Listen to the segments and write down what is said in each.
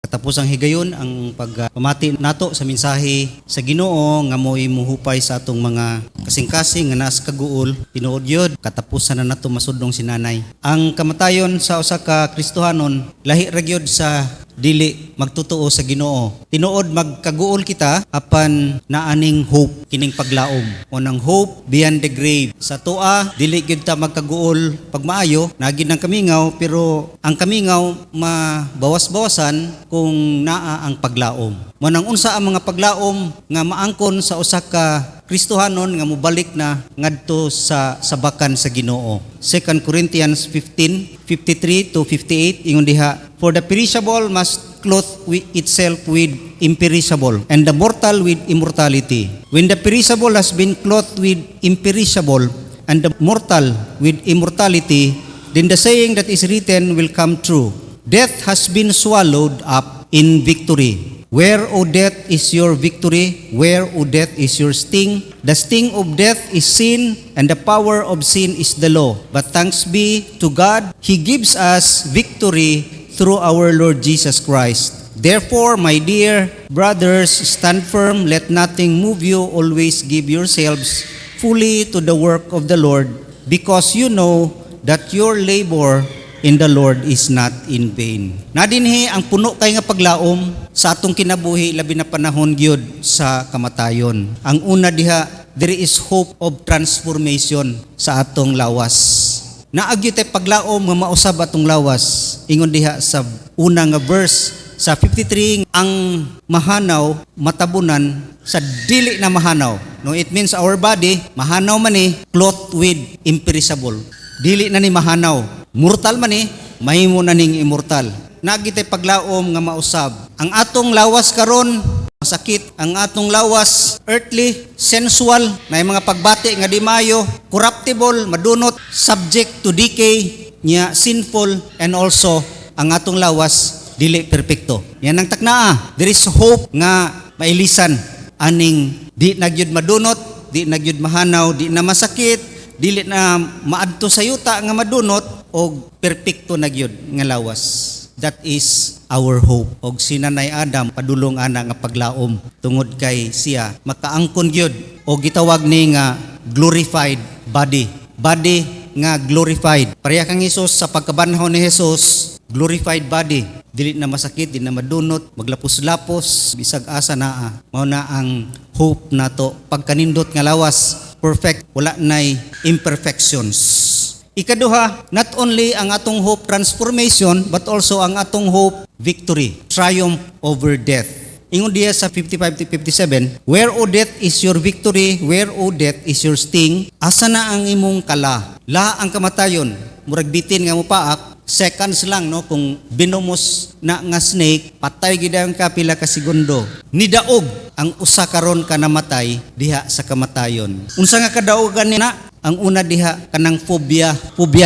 Katapusang higayon ang pagpamati nato sa mensahe sa Ginoo nga mo'y muhupay sa atong mga kasing-kasing nga nas kaguol tinuod yod katapusan na nato masudong sinanay. Ang kamatayon sa usa ka Kristohanon lahi ra gyud sa dili magtutuo sa Ginoo. Tinuod magkaguol kita apan naaning hope kining paglaom. Unang hope beyond the grave. Sa tua dili gyud ta magkaguol pagmaayo, nagid ang kamingaw pero ang kamingaw mabawas-bawasan kung naa ang paglaom. Manang unsa ang mga paglaom nga maangkon sa usa ka Kristohanon nga mobalik na ngadto sa sabakan sa Ginoo. 2 Corinthians 15:53 to 58 ingon diha, "For the perishable must clothe itself with imperishable, and the mortal with immortality. When the perishable has been clothed with imperishable, and the mortal with immortality, then the saying that is written will come true. Death has been swallowed up in victory. Where, O death, is your victory? Where, O death, is your sting? The sting of death is sin, and the power of sin is the law. But thanks be to God, He gives us victory through our Lord Jesus Christ. Therefore, my dear brothers, stand firm, let nothing move you, always give yourselves fully to the work of the Lord, because you know that your labor in the Lord is not in vain." Nadinhi ang puno kay nga paglaom sa atong kinabuhi labi na panahon gyud sa kamatayon. Ang una diha, there is hope of transformation sa atong lawas. Naagyo tay paglaom nga mausab atong lawas. Ingon diha sa una nga verse sa 53, ang mahanaw matabunan sa dili na mahanaw. No, it means our body mahanaw man ni clothed with imperishable. Dili na ni mahanaw. Mortal man ni, mahimo na ning immortal. Nagitay paglaom nga mausab. Ang atong lawas karon sakit, ang atong lawas earthly, sensual, na mga pagbati nga di maayo, corruptible, madunot, subject to decay, nya sinful, and also ang atong lawas dili perpekto. Yan ang taknaa. There is hope nga mailisan aning di nagyud madunot, di nagyud mahanaw, di na masakit, dili na maadto sa yuta nga madunot o perpekto na gyud nga lawas. That is our hope. Og sinanay Adam padulong ana nga paglaom tungod kay siya makaangkon gyud o gitawag ni nga glorified body. Body nga glorified. Pareha kang Hesus sa pagkabanhaw ni Hesus, glorified body. Dili na masakit, di na madunot, maglapos-lapos, bisag asa naa. Mao na ang hope nato. Pagkanindot nga lawas, perfect, wala nay imperfections. Ikaduha, not only ang atong hope transformation, but also ang atong hope victory, triumph over death. Ingon diya sa 55 to 57, "Where, O death, is your victory? Where, O death, is your sting? Asa na ang imong kala? La ang kamatayon." Murag bitin nga mo paak, seconds lang no, kung binomos na nga snake, patay gid ang kapila ka segundo. Nidaog ang usa karon ka namatay diha sa kamatayon. Unsa nga kadaogan ni na? Ang una diha kanang phobia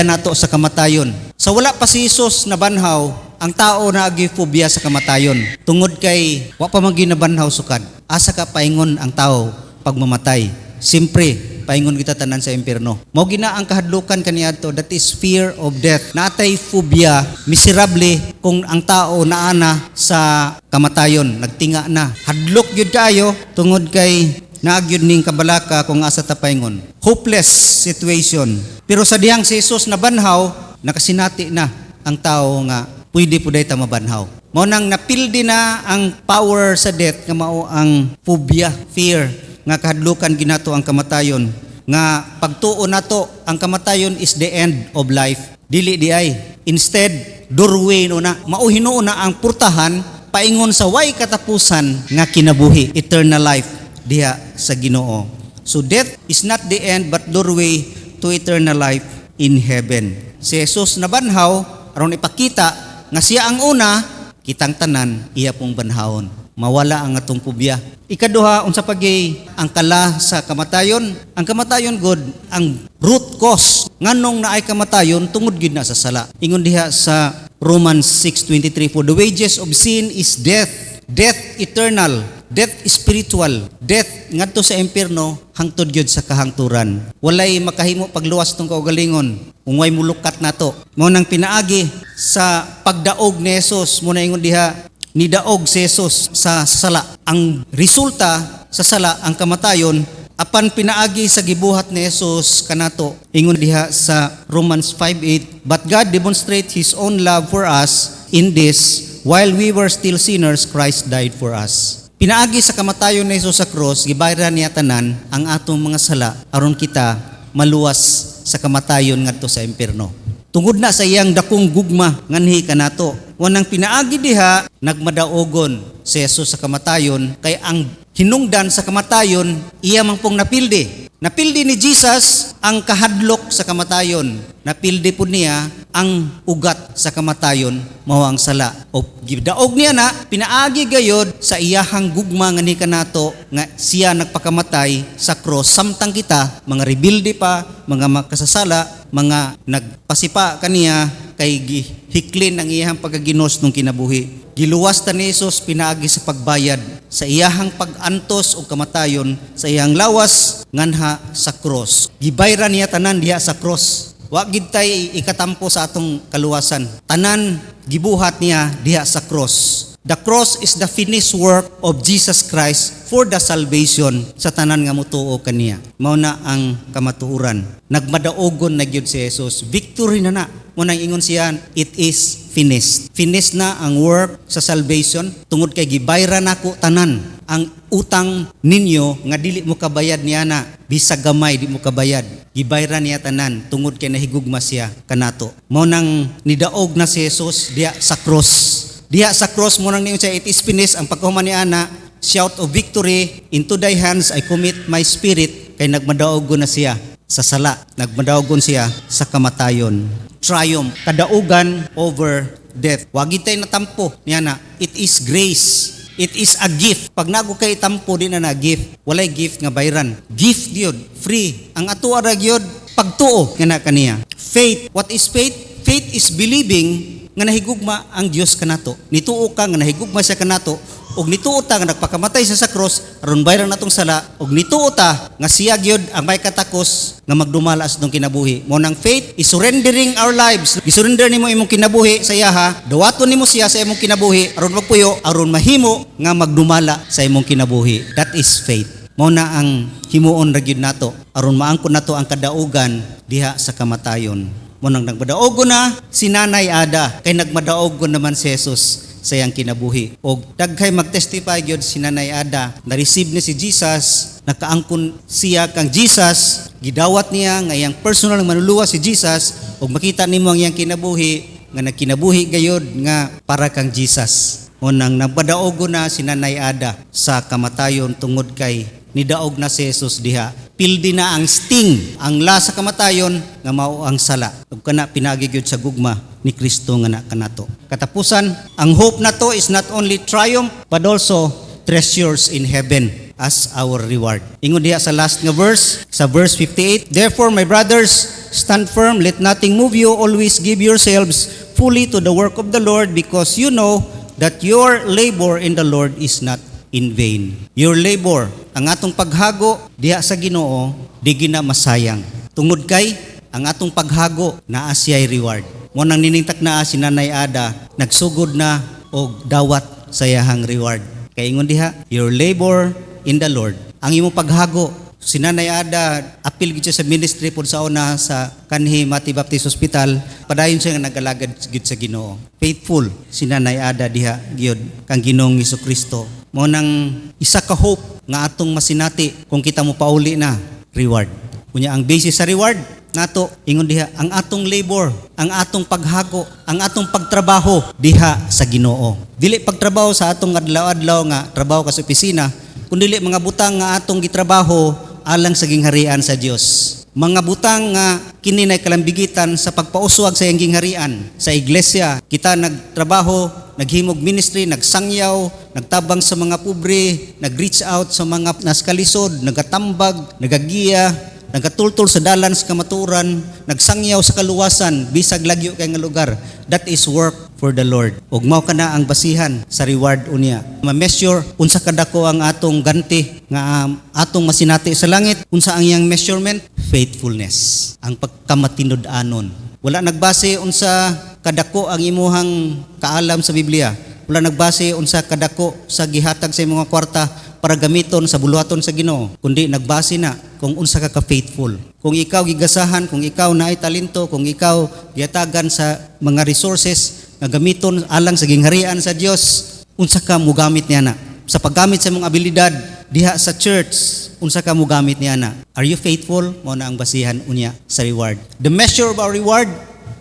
nato sa kamatayon. Sa wala pa si Hesus na banhaw, ang tao na agi phobia sa kamatayon. Tungod kay wa pa man ginabanhaw sukad. Asa ka paingon ang tao pag mamatay? Simpre paingon kita tanan sa impierno. Mao gina ang kahadlukan kaniadto, that is fear of death. Natay phobia, miserable kung ang tao naana sa kamatayon, nagtinga na. Hadlok gyud kayo tungod kay naagyod ning kabalaka kung asa ta paingon. Hopeless situation. Pero sa dihang si Hesus na banhaw, nakasinati na ang tao nga pwede puday ta mabanhaw. Mao nang napildi na ang power sa death nga mao ang phobia, fear nga kahadlukan ginato ang kamatayon. Nga pagtuo nato ang kamatayon is the end of life. Dili di ay. Instead, doorway no na. Mao hinuon na ang purtahan paingon sa way katapusan nga kinabuhi, eternal life diha sa Ginoo. So death is not the end but doorway to eternal life in heaven. Si Jesus na banhaw aron ipakita nga siya ang una, kitang tanan iya pong banhawon. Mawala ang atong phobia. Ikaduha, unsa pagay ang kala sa kamatayon? Ang kamatayon god ang root cause nganong naay kamatayon tungod gid na sa sala. Ingon diha sa Romans 6:23, "For the wages of sin is death, death eternal, death spiritual, death ngadto sa impierno, hangtod gyud sa kahangturan. Walay makahimo pagluwas tong kaugalingon, ungway mulukat nato." Mao nang pinaagi sa pagdaog ni Jesus, mo na ingon diha, nidaog si Jesus sa sala. Ang resulta sa sala, ang kamatayon, apan pinaagi sa gibuhat ni Jesus kanato. Ingon diha sa Romans 5:8, but God demonstrates His own love for us in this, while we were still sinners, Christ died for us. Pinaagi sa kamatayon ni Jesus sa cross, gibayran niya tanan ang atong mga sala aron kita maluwas sa kamatayon ngadto sa impierno. Tungod na sa iyang dakong gugma nganhi kanato. Wanang pinaagi diha nagmadaogon si Jesus sa kamatayon kay ang hinungdan sa kamatayon iya man pong napildi. Napildi ni Jesus ang kahadlok sa kamatayon. Napildi po niya ang ugat sa kamatayon mao ang sala. O gidaog niya na pinaagi gayod sa iyahang gugma nga ni kanato nga siya nagpakamatay sa cross samtang kita mga rebilde pa, mga makasasala, mga nagpasipa kaniya kay gihiklin ang iyahang pagaginos nung kinabuhi. Giluwas ta ni Jesus pinaagi sa pagbayad sa iyahang pag-antos o kamatayon sa iyang lawas nganha sa cross. Gibayran niya tanan diha sa cross. Wa gid tay ikatampo sa atong kaluwasan. Tanan gibuhat niya diha sa cross. The cross is the finished work of Jesus Christ for the salvation sa tanan nga motuo kaniya. Mao na ang kamatuoran. Nagmadaogon na gyud si Jesus. Victory na na. Mo nang ingon siya, it is finished. Finished na ang work sa salvation tungod kay gibayran nako tanan ang utang ninyo nga dili mo kabayad niya na bisag gamay di mo kabayad. Gibayran niya tanan tungod kay nahigugma siya kanato. Mao nang nidaog na si Jesus diha sa cross. Diha sa cross mo nang niyon siya, it is finished. Ang pagkahuman ni ana, shout of victory, into thy hands I commit my spirit. Kay nagmadaogon na siya sa sala. Nagmadaogon siya sa kamatayon. Triumph, kadaugan over death. Wagi tayo natampo niya na, it is grace. It is a gift. Pag nago kay tampo din na gift. Walay gift nga bayran. Gift gyud, free. Ang ato ara gyud pagtuo nga na kaniya. Faith, what is faith? Faith is believing nga nahigugma ang Dios kanato. Nituo ka nga nahigugma siya kanato, og nituo ta nga nagpakamatay siya sa cross aron bayran natong sala, og nituo ta nga siya gyud ang may katakos nga magdumalas nung kinabuhi. Mo nang faith is surrendering our lives. Gisurrender nimo imong kinabuhi sa iya ha. Dawaton nimo siya sa imong kinabuhi aron magpuyo, aron mahimo nga magdumala sa imong kinabuhi. That is faith. Mao na ang himuon ra gyud nato aron maangkon nato ang kadaugan diha sa kamatayon. Mo nang nagmadaogon na si Nanay Ada kay nagmadaogon naman si Jesus sa iyang kinabuhi. Og daghay magtestify gyud si Nanay Ada na receive ni si Jesus, nakaangkon siya kang Jesus, gidawat niya nga iyang personal nga manuluwa si Jesus og makita nimo ang iyang kinabuhi nga nagkinabuhi gayud nga para kang Jesus. Mo nang nagmadaogon na si Nanay Ada sa kamatayon tungod kay nidaog na si Jesus diha. Pildi na ang sting, ang lasa kamatayon nga mao ang sala. Ug kana pinagi gyud sa gugma ni Kristo nga na kanato. Katapusan, ang hope nato is not only triumph but also treasures in heaven as our reward. Ingon diha sa last nga verse, sa verse 58, therefore my brothers, stand firm, let nothing move you, always give yourselves fully to the work of the Lord because you know that your labor in the Lord is not in vain. Your labor, ang atong paghago diha sa Ginoo, di gina masayang. Tungod kay ang atong paghago naa siya'y reward. Mo nang niningtak na si Nanay Ada, nagsugod na og dawat sa iyahang reward. Kay ingon diha, your labor in the Lord. Ang imong paghago, si Nanay Ada apil gid siya sa ministry pod sa una sa kanhi Mati Baptist Hospital, padayon siya nga nagalagad gid sa Ginoo. Faithful si Nanay Ada diha gyud kang Ginoong Hesukristo. Mo nang isa ka hope nga atong masinati kung kita mo pauli na reward. Kunya ang basis sa reward nato ingon diha ang atong labor, ang atong paghago, ang atong pagtrabaho diha sa Ginoo. Dili pagtrabaho sa atong adlaw-adlaw nga trabaho ka sa opisina, kundi mga butang nga atong gitrabaho alang sa gingharian sa Dios. Mga butang nga kini nay kalambigitan sa pagpauswag sa iyang gingharian sa iglesia. Kita nagtrabaho, naghimog ministry, nagsangyaw, nagtabang sa mga pobre, nag-reach out sa mga naskalisod, nagatambag, nagagiya, nagatultol sa dalan sa kamaturan, nagsangyaw sa kaluwasan, bisag lagyo kay nga lugar. That is work for the Lord. Ug mao kana ang basihan sa reward unya. Ma-measure unsa kadako ang atong ganti nga atong masinati sa langit, unsa ang iyang measurement? Faithfulness. Ang pagkamatinud-anon. Wala nagbase unsa kadako ang imuhang kaalam sa Biblia. wala nagbase unsa kadako sa gihatag sa imong mga kwarta para gamiton sa buluhaton sa Ginoo, kundi nagbase na kung unsa ka ka-faithful. Kung ikaw gigasahan, kung ikaw naay talento, kung ikaw gihatagan sa mga resources nga gamiton alang sa gingharian sa Dios, unsa ka mo gamit niya na? Sa paggamit sa imong abilidad diha sa church, unsa ka mo gamit niya na? Are you faithful? Mao na ang basihan unya sa reward. The measure of our reward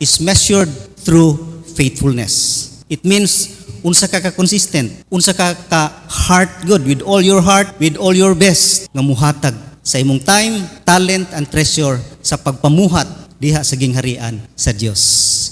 is measured through faithfulness. It means unsa ka consistent, unsa ka heart good, with all your heart, with all your best nga muhatag sa imong time, talent and treasure sa pagpamuhat diha sa gingharian sa Dios.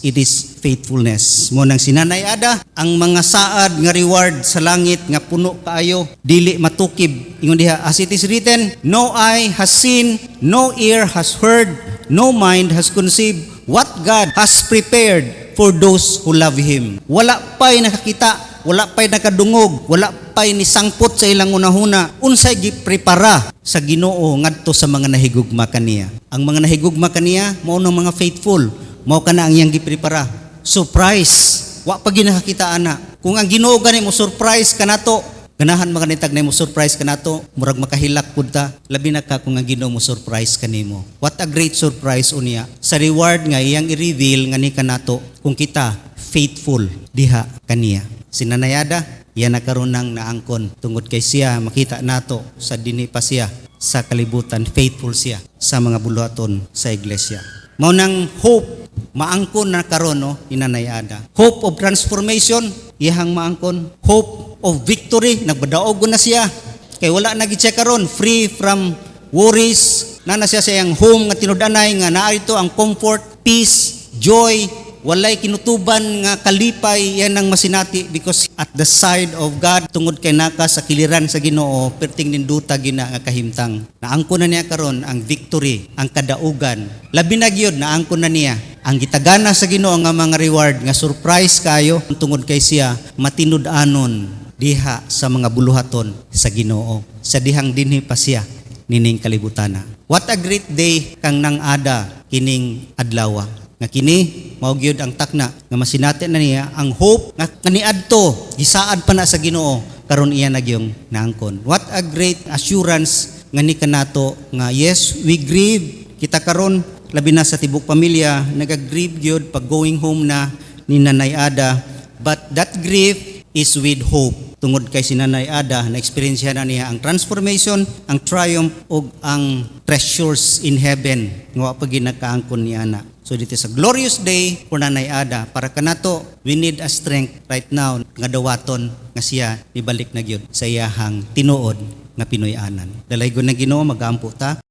It is faithfulness. Mo nang sinanay ada ang mga saad nga reward sa langit nga puno kaayo, dili matukib. Ingon diha, as it is written, no eye has seen, no ear has heard, no mind has conceived what God has prepared for those who love Him. Wala pa'y nakakita, wala pa'y nakadungog, wala pa'y nisangpot sa ilang unahuna. Unsay giprepara sa Ginoo ngadto sa mga nahigugma kaniya. Ang mga nahigugma kaniya mao nang mga faithful, mao kana ang iyang giprepara. Surprise, wa pa ginakakita ana. Kung ang Ginoo gani mo surprise kanato, ganahan maganitag na mo surprise kanato, murag makahilak pud ta. Labi na ka kung ang Ginoo mo surprise kanimo. What a great surprise unya. Sa reward nga iyang i-reveal nga ni kanato kung kita faithful diha kaniya. Sinanayada, yan na karon nang naangkon tungod kay siya makita nato sa dinhi pa siya sa kalibutan, faithful siya sa mga buluhaton sa iglesia. Mao nang hope maangkon na karon no inanayada. Hope of transformation iyang maangkon, hope of victory nagbadaog na siya kay wala na gid siya karon free from worries na siya sa iyang home nga tinud-anay nga naa ito ang comfort, peace, joy. Walay kinutuban nga kalipay yan ang masinati because at the side of God tungod kay naka sa kiliran sa Ginoo perting ninduta gina nga kahimtang. Naangkon na niya karon ang victory, ang kadaugan. Labi na gyud naangkon na niya ang gitagana sa Ginoo nga mga reward nga surprise kayo tungod kay siya matinud-anon diha sa mga buluhaton sa Ginoo. Sa dihang dinhi pa siya nining kalibutana. What a great day kang nang ada kining adlaw. Nga kini mao gyud ang takna nga masinati na niya ang hope nga kaniadto gisaad pa na sa Ginoo karon iya na gyung naangkon. What a great assurance nga ni kanato nga yes, we grieve kita karon labi na sa tibok pamilya nagagrieve gyud pag going home na ni Nanay Ada, but that grief is with hope. Tungod kay si Nanay Ada na experience na niya ang transformation, ang triumph ug ang treasures in heaven nga pag ginakaangkon niya na. So it is a glorious day for Nanay Ada. Para kanato, we need a strength right now nga dawaton nga siya ibalik na gyud sa iyahang tinuod nga Pinoy-anan. Dalaygon na Ginoo magampo ta.